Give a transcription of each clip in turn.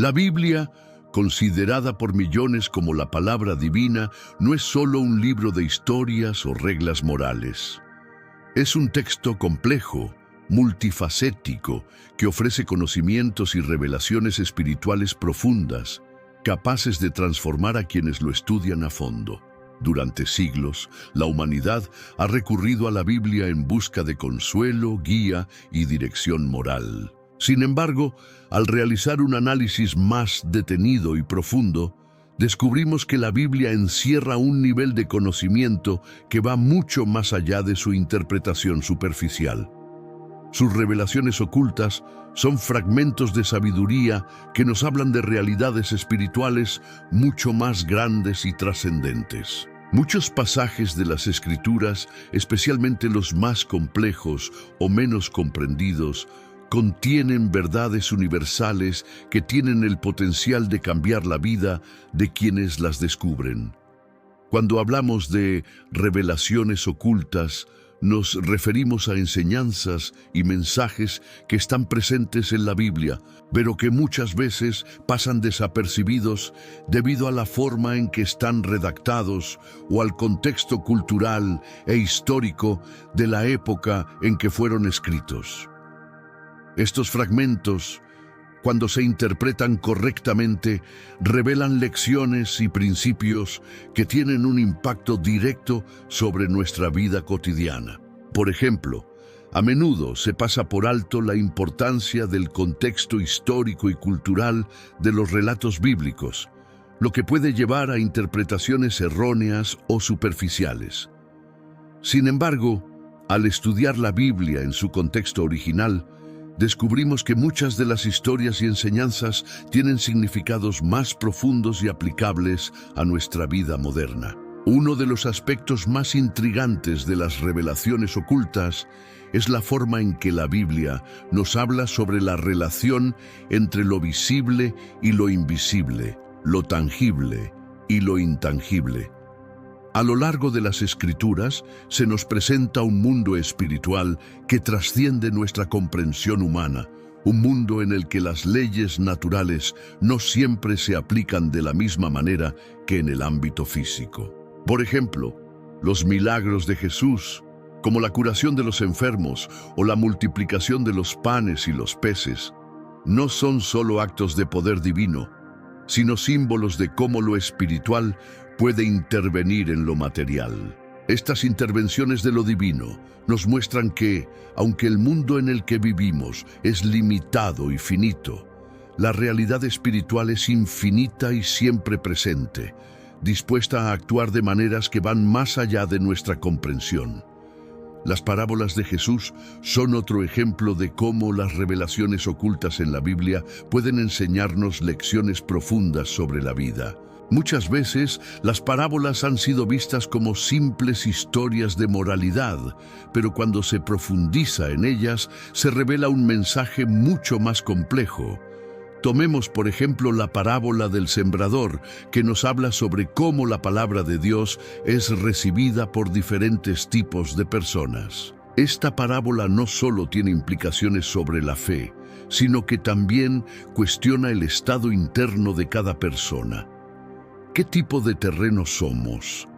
La Biblia, considerada por millones como la palabra divina, no es solo un libro de historias o reglas morales. Es un texto complejo, multifacético, que ofrece conocimientos y revelaciones espirituales profundas, capaces de transformar a quienes lo estudian a fondo. Durante siglos, la humanidad ha recurrido a la Biblia en busca de consuelo, guía y dirección moral. Sin embargo, al realizar un análisis más detenido y profundo, descubrimos que la Biblia encierra un nivel de conocimiento que va mucho más allá de su interpretación superficial. Sus revelaciones ocultas son fragmentos de sabiduría que nos hablan de realidades espirituales mucho más grandes y trascendentes. Muchos pasajes de las Escrituras, especialmente los más complejos o menos comprendidos, contienen verdades universales que tienen el potencial de cambiar la vida de quienes las descubren. Cuando hablamos de revelaciones ocultas, nos referimos a enseñanzas y mensajes que están presentes en la Biblia, pero que muchas veces pasan desapercibidos debido a la forma en que están redactados o al contexto cultural e histórico de la época en que fueron escritos. Estos fragmentos, cuando se interpretan correctamente, revelan lecciones y principios que tienen un impacto directo sobre nuestra vida cotidiana. Por ejemplo, a menudo se pasa por alto la importancia del contexto histórico y cultural de los relatos bíblicos, lo que puede llevar a interpretaciones erróneas o superficiales. Sin embargo, al estudiar la Biblia en su contexto original, descubrimos que muchas de las historias y enseñanzas tienen significados más profundos y aplicables a nuestra vida moderna. Uno de los aspectos más intrigantes de las revelaciones ocultas es la forma en que la Biblia nos habla sobre la relación entre lo visible y lo invisible, lo tangible y lo intangible. A lo largo de las Escrituras se nos presenta un mundo espiritual que trasciende nuestra comprensión humana, un mundo en el que las leyes naturales no siempre se aplican de la misma manera que en el ámbito físico. Por ejemplo, los milagros de Jesús, como la curación de los enfermos o la multiplicación de los panes y los peces, no son solo actos de poder divino, sino símbolos de cómo lo espiritual puede intervenir en lo material. Estas intervenciones de lo divino nos muestran que, aunque el mundo en el que vivimos es limitado y finito, la realidad espiritual es infinita y siempre presente, dispuesta a actuar de maneras que van más allá de nuestra comprensión. Las parábolas de Jesús son otro ejemplo de cómo las revelaciones ocultas en la Biblia pueden enseñarnos lecciones profundas sobre la vida. Muchas veces, las parábolas han sido vistas como simples historias de moralidad, pero cuando se profundiza en ellas, se revela un mensaje mucho más complejo. Tomemos, por ejemplo, la parábola del sembrador, que nos habla sobre cómo la palabra de Dios es recibida por diferentes tipos de personas. Esta parábola no solo tiene implicaciones sobre la fe, sino que también cuestiona el estado interno de cada persona. ¿Qué tipo de terreno somos?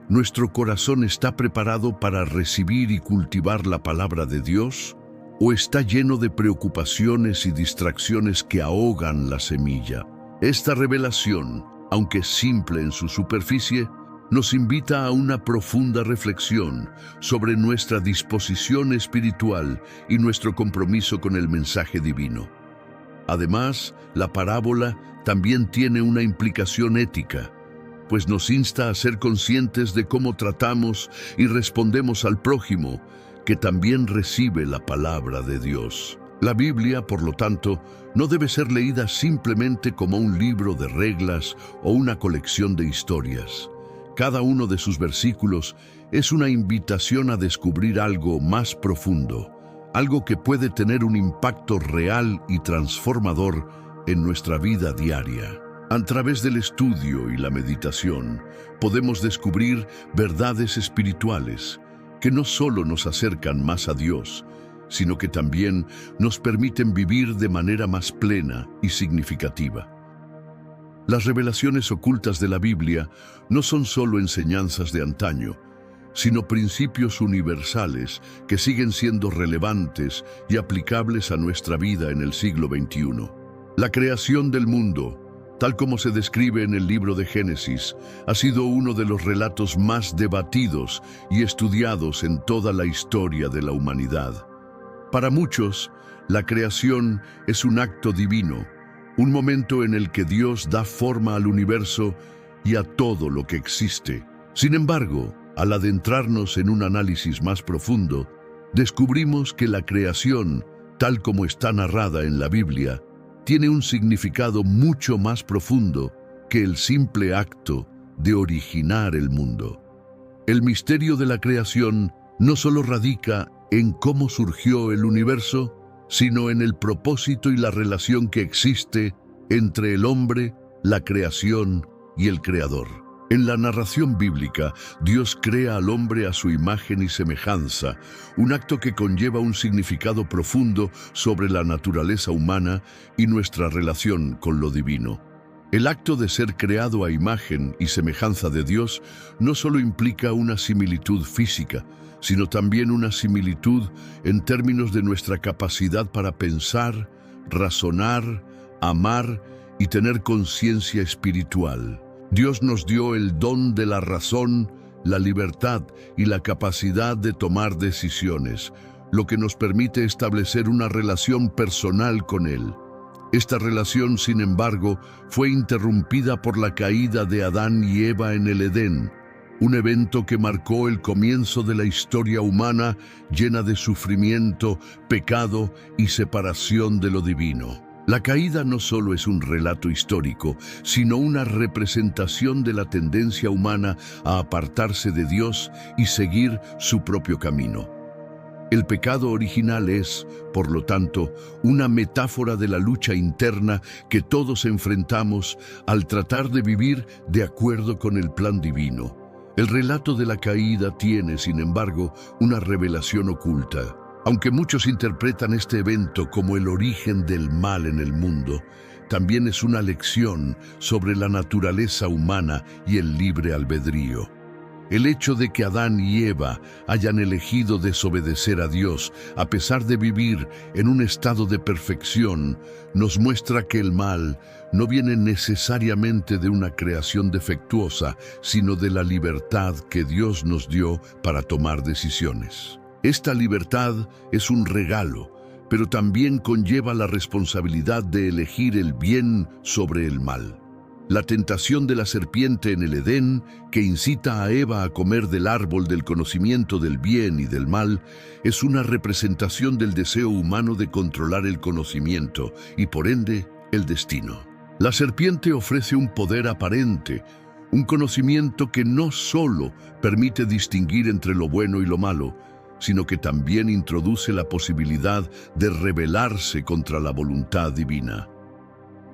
¿Nuestro corazón está preparado para recibir y cultivar la palabra de Dios? ¿O está lleno de preocupaciones y distracciones que ahogan la semilla? Esta revelación, aunque simple en su superficie, nos invita a una profunda reflexión sobre nuestra disposición espiritual y nuestro compromiso con el mensaje divino. Además, la parábola también tiene una implicación ética, pues nos insta a ser conscientes de cómo tratamos y respondemos al prójimo, que también recibe la palabra de Dios. La Biblia, por lo tanto, no debe ser leída simplemente como un libro de reglas o una colección de historias. Cada uno de sus versículos es una invitación a descubrir algo más profundo, algo que puede tener un impacto real y transformador en nuestra vida diaria. A través del estudio y la meditación, podemos descubrir verdades espirituales que no solo nos acercan más a Dios, sino que también nos permiten vivir de manera más plena y significativa. Las revelaciones ocultas de la Biblia no son solo enseñanzas de antaño, sino principios universales que siguen siendo relevantes y aplicables a nuestra vida en el siglo XXI. La creación del mundo, tal como se describe en el libro de Génesis, ha sido uno de los relatos más debatidos y estudiados en toda la historia de la humanidad. Para muchos, la creación es un acto divino, un momento en el que Dios da forma al universo y a todo lo que existe. Sin embargo, al adentrarnos en un análisis más profundo, descubrimos que la creación, tal como está narrada en la Biblia, tiene un significado mucho más profundo que el simple acto de originar el mundo. El misterio de la creación no solo radica en cómo surgió el universo, sino en el propósito y la relación que existe entre el hombre, la creación y el Creador. En la narración bíblica, Dios crea al hombre a su imagen y semejanza, un acto que conlleva un significado profundo sobre la naturaleza humana y nuestra relación con lo divino. El acto de ser creado a imagen y semejanza de Dios no solo implica una similitud física, sino también una similitud en términos de nuestra capacidad para pensar, razonar, amar y tener conciencia espiritual. Dios nos dio el don de la razón, la libertad y la capacidad de tomar decisiones, lo que nos permite establecer una relación personal con Él. Esta relación, sin embargo, fue interrumpida por la caída de Adán y Eva en el Edén, un evento que marcó el comienzo de la historia humana llena de sufrimiento, pecado y separación de lo divino. La caída no solo es un relato histórico, sino una representación de la tendencia humana a apartarse de Dios y seguir su propio camino. El pecado original es, por lo tanto, una metáfora de la lucha interna que todos enfrentamos al tratar de vivir de acuerdo con el plan divino. El relato de la caída tiene, sin embargo, una revelación oculta. Aunque muchos interpretan este evento como el origen del mal en el mundo, también es una lección sobre la naturaleza humana y el libre albedrío. El hecho de que Adán y Eva hayan elegido desobedecer a Dios, a pesar de vivir en un estado de perfección, nos muestra que el mal no viene necesariamente de una creación defectuosa, sino de la libertad que Dios nos dio para tomar decisiones. Esta libertad es un regalo, pero también conlleva la responsabilidad de elegir el bien sobre el mal. La tentación de la serpiente en el Edén, que incita a Eva a comer del árbol del conocimiento del bien y del mal, es una representación del deseo humano de controlar el conocimiento y, por ende, el destino. La serpiente ofrece un poder aparente, un conocimiento que no solo permite distinguir entre lo bueno y lo malo, sino que también introduce la posibilidad de rebelarse contra la voluntad divina.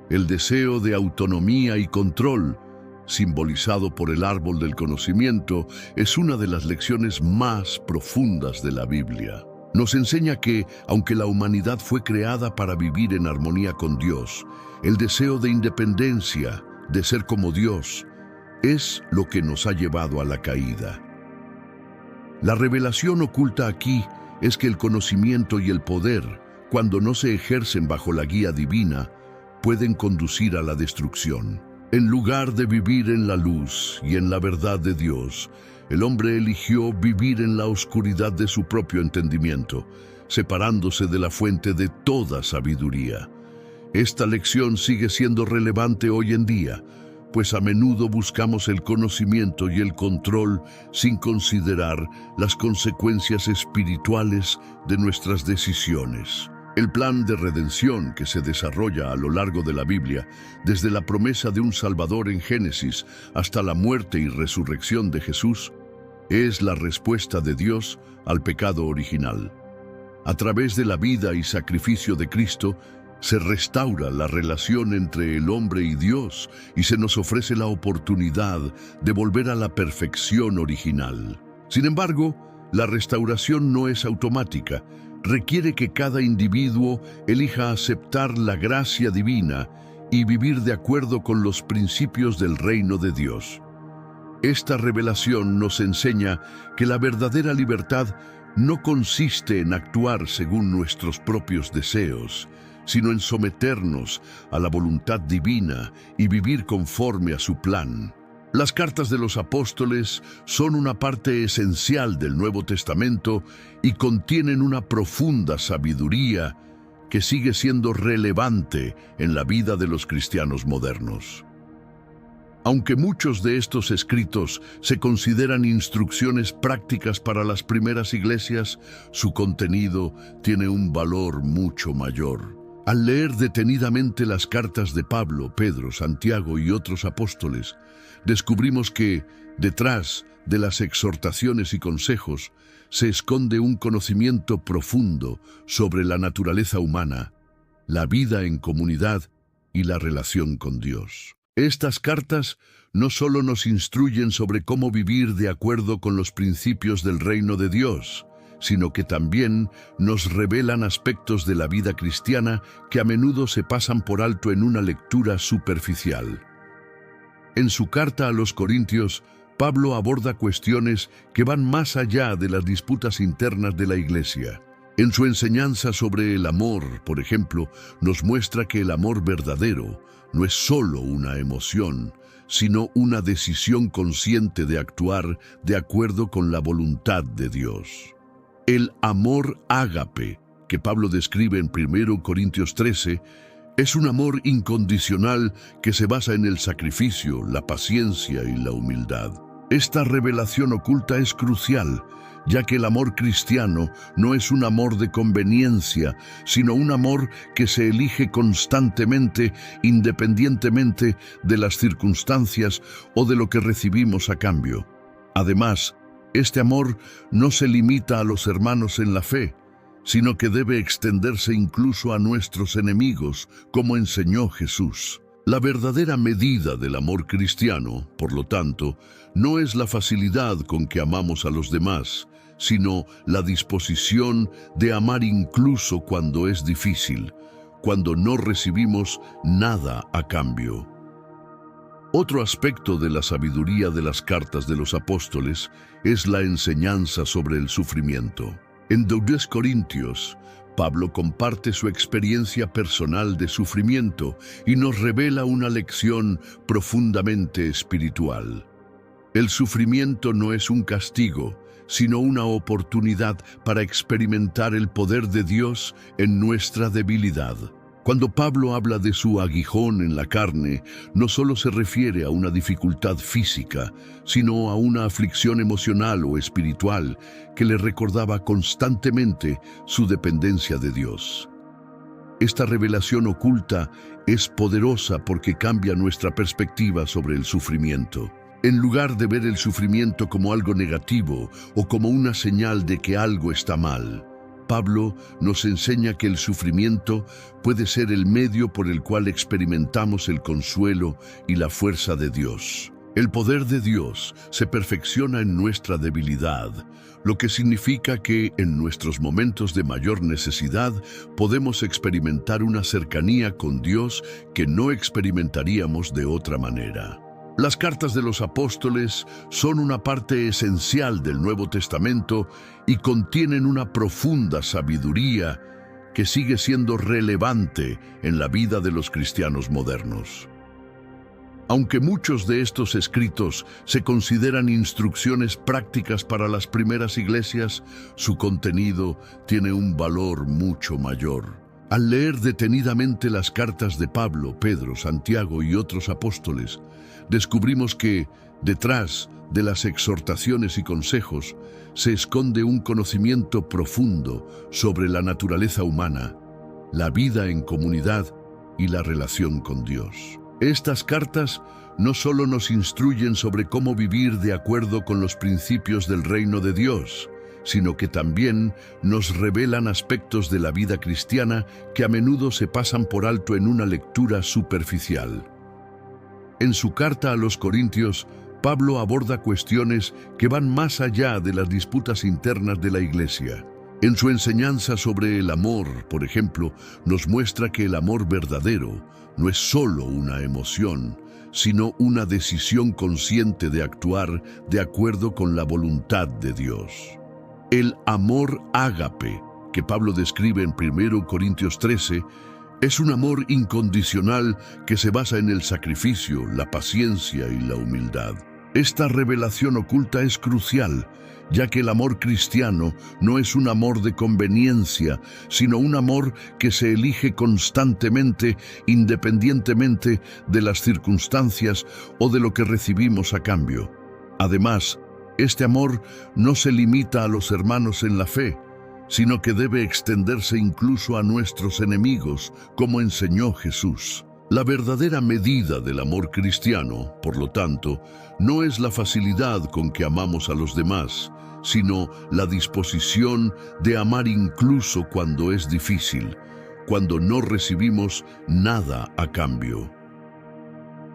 El deseo de autonomía y control, simbolizado por el árbol del conocimiento, es una de las lecciones más profundas de la Biblia. Nos enseña que, aunque la humanidad fue creada para vivir en armonía con Dios, el deseo de independencia, de ser como Dios, es lo que nos ha llevado a la caída. La revelación oculta aquí es que el conocimiento y el poder, cuando no se ejercen bajo la guía divina, pueden conducir a la destrucción. En lugar de vivir en la luz y en la verdad de Dios, el hombre eligió vivir en la oscuridad de su propio entendimiento, separándose de la fuente de toda sabiduría. Esta lección sigue siendo relevante hoy en día, pues a menudo buscamos el conocimiento y el control sin considerar las consecuencias espirituales de nuestras decisiones. El plan de redención que se desarrolla a lo largo de la Biblia, desde la promesa de un Salvador en Génesis hasta la muerte y resurrección de Jesús, es la respuesta de Dios al pecado original. A través de la vida y sacrificio de Cristo, se restaura la relación entre el hombre y Dios y se nos ofrece la oportunidad de volver a la perfección original. Sin embargo, la restauración no es automática, requiere que cada individuo elija aceptar la gracia divina y vivir de acuerdo con los principios del reino de Dios. Esta revelación nos enseña que la verdadera libertad no consiste en actuar según nuestros propios deseos, sino en someternos a la voluntad divina y vivir conforme a su plan. Las cartas de los apóstoles son una parte esencial del Nuevo Testamento y contienen una profunda sabiduría que sigue siendo relevante en la vida de los cristianos modernos. Aunque muchos de estos escritos se consideran instrucciones prácticas para las primeras iglesias, su contenido tiene un valor mucho mayor. Al leer detenidamente las cartas de Pablo, Pedro, Santiago y otros apóstoles, descubrimos que, detrás de las exhortaciones y consejos, se esconde un conocimiento profundo sobre la naturaleza humana, la vida en comunidad y la relación con Dios. Estas cartas no solo nos instruyen sobre cómo vivir de acuerdo con los principios del reino de Dios, sino que también nos revelan aspectos de la vida cristiana que a menudo se pasan por alto en una lectura superficial. En su carta a los Corintios, Pablo aborda cuestiones que van más allá de las disputas internas de la Iglesia. En su enseñanza sobre el amor, por ejemplo, nos muestra que el amor verdadero no es solo una emoción, sino una decisión consciente de actuar de acuerdo con la voluntad de Dios. El amor ágape, que Pablo describe en 1 Corintios 13, es un amor incondicional que se basa en el sacrificio, la paciencia y la humildad. Esta revelación oculta es crucial, ya que el amor cristiano no es un amor de conveniencia, sino un amor que se elige constantemente, independientemente de las circunstancias o de lo que recibimos a cambio. Además, este amor no se limita a los hermanos en la fe, sino que debe extenderse incluso a nuestros enemigos, como enseñó Jesús. La verdadera medida del amor cristiano, por lo tanto, no es la facilidad con que amamos a los demás, sino la disposición de amar incluso cuando es difícil, cuando no recibimos nada a cambio. Otro aspecto de la sabiduría de las cartas de los apóstoles es la enseñanza sobre el sufrimiento. En 2 Corintios, Pablo comparte su experiencia personal de sufrimiento y nos revela una lección profundamente espiritual. El sufrimiento no es un castigo, sino una oportunidad para experimentar el poder de Dios en nuestra debilidad. Cuando Pablo habla de su aguijón en la carne, no solo se refiere a una dificultad física, sino a una aflicción emocional o espiritual que le recordaba constantemente su dependencia de Dios. Esta revelación oculta es poderosa porque cambia nuestra perspectiva sobre el sufrimiento. En lugar de ver el sufrimiento como algo negativo o como una señal de que algo está mal, Pablo nos enseña que el sufrimiento puede ser el medio por el cual experimentamos el consuelo y la fuerza de Dios. El poder de Dios se perfecciona en nuestra debilidad, lo que significa que en nuestros momentos de mayor necesidad podemos experimentar una cercanía con Dios que no experimentaríamos de otra manera. Las cartas de los apóstoles son una parte esencial del Nuevo Testamento y contienen una profunda sabiduría que sigue siendo relevante en la vida de los cristianos modernos. Aunque muchos de estos escritos se consideran instrucciones prácticas para las primeras iglesias, su contenido tiene un valor mucho mayor. Al leer detenidamente las cartas de Pablo, Pedro, Santiago y otros apóstoles, descubrimos que, detrás de las exhortaciones y consejos, se esconde un conocimiento profundo sobre la naturaleza humana, la vida en comunidad y la relación con Dios. Estas cartas no solo nos instruyen sobre cómo vivir de acuerdo con los principios del reino de Dios, sino que también nos revelan aspectos de la vida cristiana que a menudo se pasan por alto en una lectura superficial. En su carta a los Corintios, Pablo aborda cuestiones que van más allá de las disputas internas de la Iglesia. En su enseñanza sobre el amor, por ejemplo, nos muestra que el amor verdadero no es solo una emoción, sino una decisión consciente de actuar de acuerdo con la voluntad de Dios. El amor ágape, que Pablo describe en 1 Corintios 13, es un amor incondicional que se basa en el sacrificio, la paciencia y la humildad. Esta revelación oculta es crucial, ya que el amor cristiano no es un amor de conveniencia, sino un amor que se elige constantemente, independientemente de las circunstancias o de lo que recibimos a cambio. Además, este amor no se limita a los hermanos en la fe, sino que debe extenderse incluso a nuestros enemigos, como enseñó Jesús. La verdadera medida del amor cristiano, por lo tanto, no es la facilidad con que amamos a los demás, sino la disposición de amar incluso cuando es difícil, cuando no recibimos nada a cambio.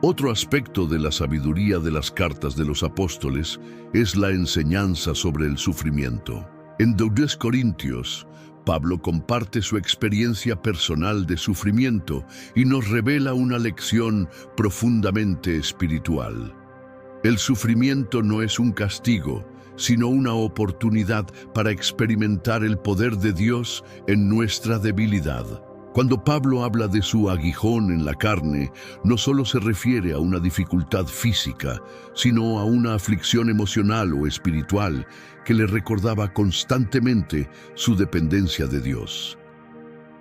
Otro aspecto de la sabiduría de las cartas de los apóstoles es la enseñanza sobre el sufrimiento. En 2 Corintios, Pablo comparte su experiencia personal de sufrimiento y nos revela una lección profundamente espiritual. El sufrimiento no es un castigo, sino una oportunidad para experimentar el poder de Dios en nuestra debilidad. Cuando Pablo habla de su aguijón en la carne, no solo se refiere a una dificultad física, sino a una aflicción emocional o espiritual que le recordaba constantemente su dependencia de Dios.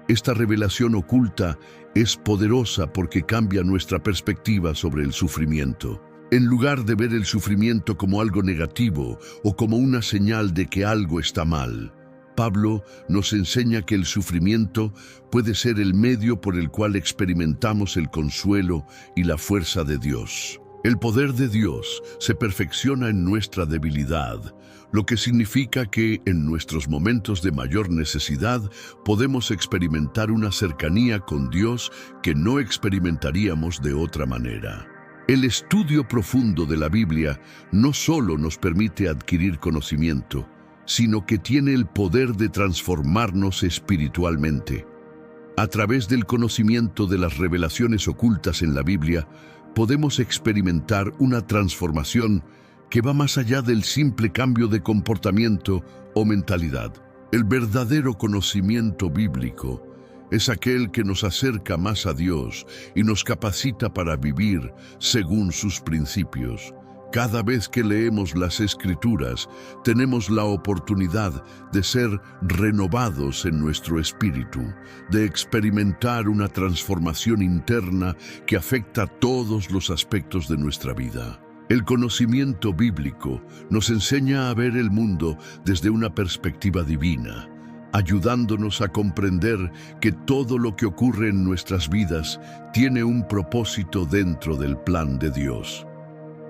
Esta revelación oculta es poderosa porque cambia nuestra perspectiva sobre el sufrimiento. En lugar de ver el sufrimiento como algo negativo o como una señal de que algo está mal, Pablo nos enseña que el sufrimiento puede ser el medio por el cual experimentamos el consuelo y la fuerza de Dios. El poder de Dios se perfecciona en nuestra debilidad, lo que significa que en nuestros momentos de mayor necesidad podemos experimentar una cercanía con Dios que no experimentaríamos de otra manera. El estudio profundo de la Biblia no solo nos permite adquirir conocimiento, sino que tiene el poder de transformarnos espiritualmente. A través del conocimiento de las revelaciones ocultas en la Biblia, podemos experimentar una transformación que va más allá del simple cambio de comportamiento o mentalidad. El verdadero conocimiento bíblico es aquel que nos acerca más a Dios y nos capacita para vivir según sus principios. Cada vez que leemos las Escrituras, tenemos la oportunidad de ser renovados en nuestro espíritu, de experimentar una transformación interna que afecta todos los aspectos de nuestra vida. El conocimiento bíblico nos enseña a ver el mundo desde una perspectiva divina, ayudándonos a comprender que todo lo que ocurre en nuestras vidas tiene un propósito dentro del plan de Dios.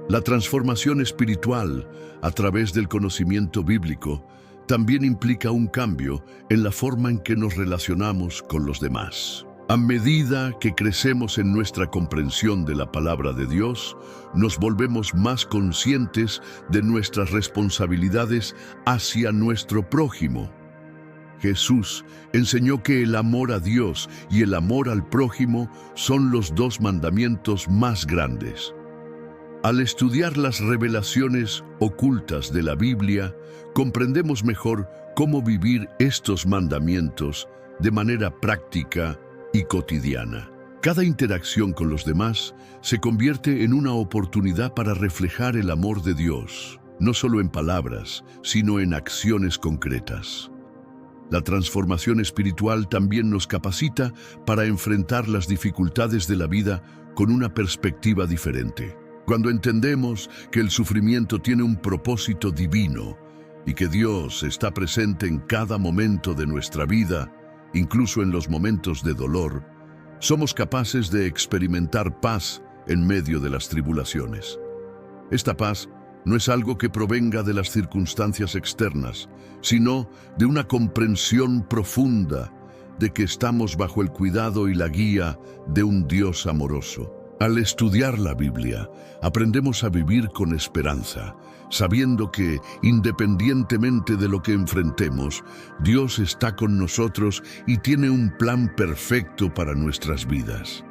La transformación espiritual a través del conocimiento bíblico también implica un cambio en la forma en que nos relacionamos con los demás. A medida que crecemos en nuestra comprensión de la palabra de Dios, nos volvemos más conscientes de nuestras responsabilidades hacia nuestro prójimo. Jesús enseñó que el amor a Dios y el amor al prójimo son los dos mandamientos más grandes. Al estudiar las revelaciones ocultas de la Biblia, comprendemos mejor cómo vivir estos mandamientos de manera práctica y cotidiana. Cada interacción con los demás se convierte en una oportunidad para reflejar el amor de Dios, no solo en palabras, sino en acciones concretas. La transformación espiritual también nos capacita para enfrentar las dificultades de la vida con una perspectiva diferente. Cuando entendemos que el sufrimiento tiene un propósito divino y que Dios está presente en cada momento de nuestra vida, incluso en los momentos de dolor, somos capaces de experimentar paz en medio de las tribulaciones. Esta paz no es algo que provenga de las circunstancias externas, sino de una comprensión profunda de que estamos bajo el cuidado y la guía de un Dios amoroso. Al estudiar la Biblia, aprendemos a vivir con esperanza, sabiendo que, independientemente de lo que enfrentemos, Dios está con nosotros y tiene un plan perfecto para nuestras vidas.